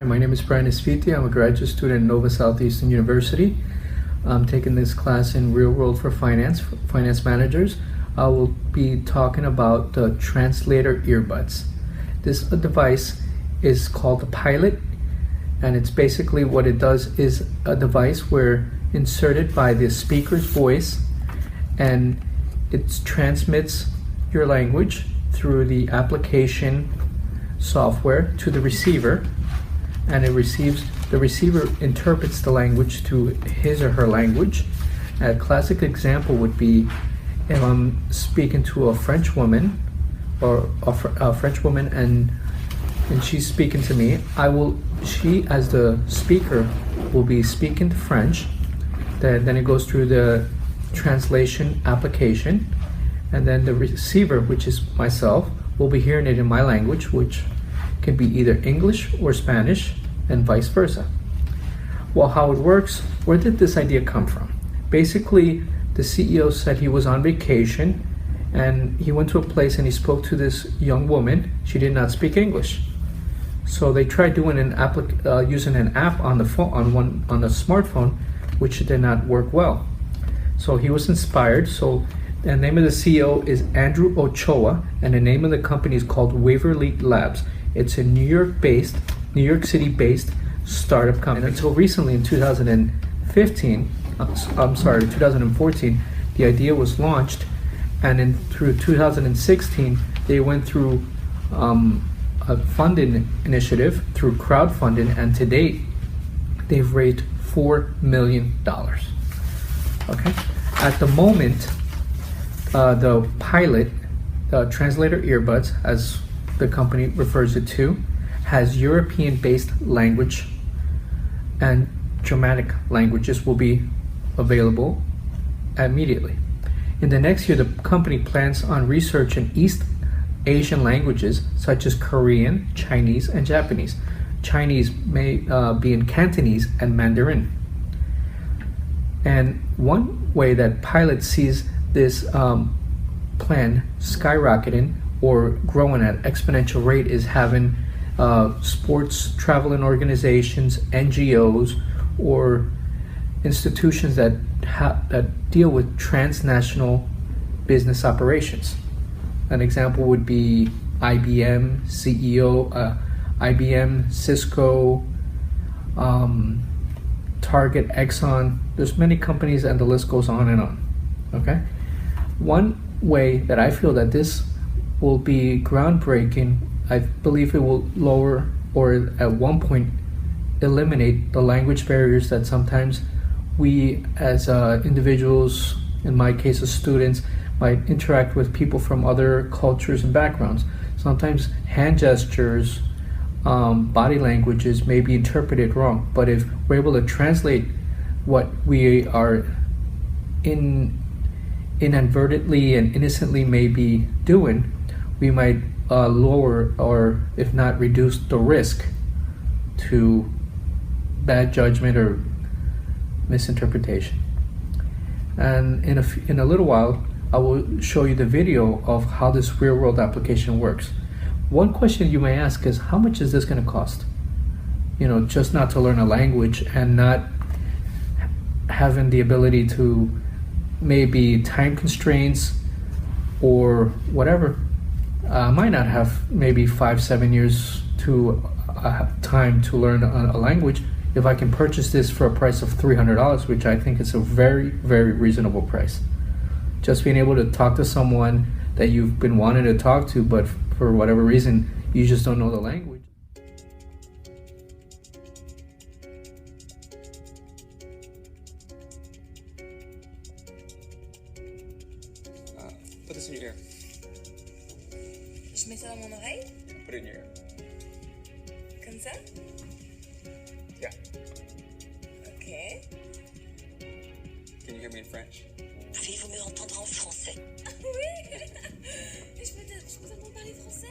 My name is Brian Esfiti. I'm a graduate student at Nova Southeastern University. I'm taking this class in Real World for Finance Managers. I will be talking about the translator earbuds. This device is called the Pilot, and it's basically what it does is a device where inserted by the speaker's voice, and it transmits your language through the application software to the receiver, and the receiver interprets the language to his or her language. A classic example would be if I'm speaking to a French woman, or a French woman, and she's speaking to me. She as the speaker will be speaking to French. Then it goes through the translation application, and then the receiver, which is myself, will be hearing it in my language, which can be either English or Spanish, and vice versa. Well, how it works, where did this idea come from? Basically, the CEO said he was on vacation, and he went to a place and he spoke to this young woman. She did not speak English. So they tried doing using an app on the phone, on a smartphone, which did not work well. So he was inspired. So the name of the CEO is Andrew Ochoa, and the name of the company is called Waverly Labs. It's a New York City-based startup company. Until recently, in 2014, the idea was launched, and through 2016, they went through a funding initiative through crowdfunding, and to date, they've raised $4 million. Okay. At the moment, the Pilot, the translator earbuds, as the company refers it to, has European-based language, and Germanic languages will be available immediately. In the next year, the company plans on researching East Asian languages such as Korean, Chinese, and Japanese. Chinese may be in Cantonese and Mandarin. And one way that Pilot sees this plan skyrocketing or growing at exponential rate is having sports traveling organizations, NGOs, or institutions that deal with transnational business operations. An example would be IBM, IBM, Cisco, Target, Exxon. There's many companies, and the list goes on and on. Okay? One way that I feel that this will be groundbreaking, I believe it will lower, or at one point eliminate, the language barriers that sometimes we as individuals, in my case as students, might interact with people from other cultures and backgrounds. Sometimes hand gestures, body languages may be interpreted wrong, but if we're able to translate what we are inadvertently and innocently may be doing, we might lower, or if not reduce, the risk to bad judgment or misinterpretation. And in a little while, I will show you the video of how this real-world application works. One question you may ask is, how much is this going to cost? You know, just not to learn a language and not having the ability to, maybe time constraints or whatever. I might not have maybe 5-7 years to time to learn a language. If I can purchase this for a price of $300, which I think is a very, very reasonable price. Just being able to talk to someone that you've been wanting to talk to, but for whatever reason, you just don't know the language. Put this in your ear. Je mets ça dans mon oreille, Put it in your ear. comme ça. Yeah. Ok. Can you hear me in French? Pouvez-vous me entendre en français? Oui. Je peux t'entendre parler français.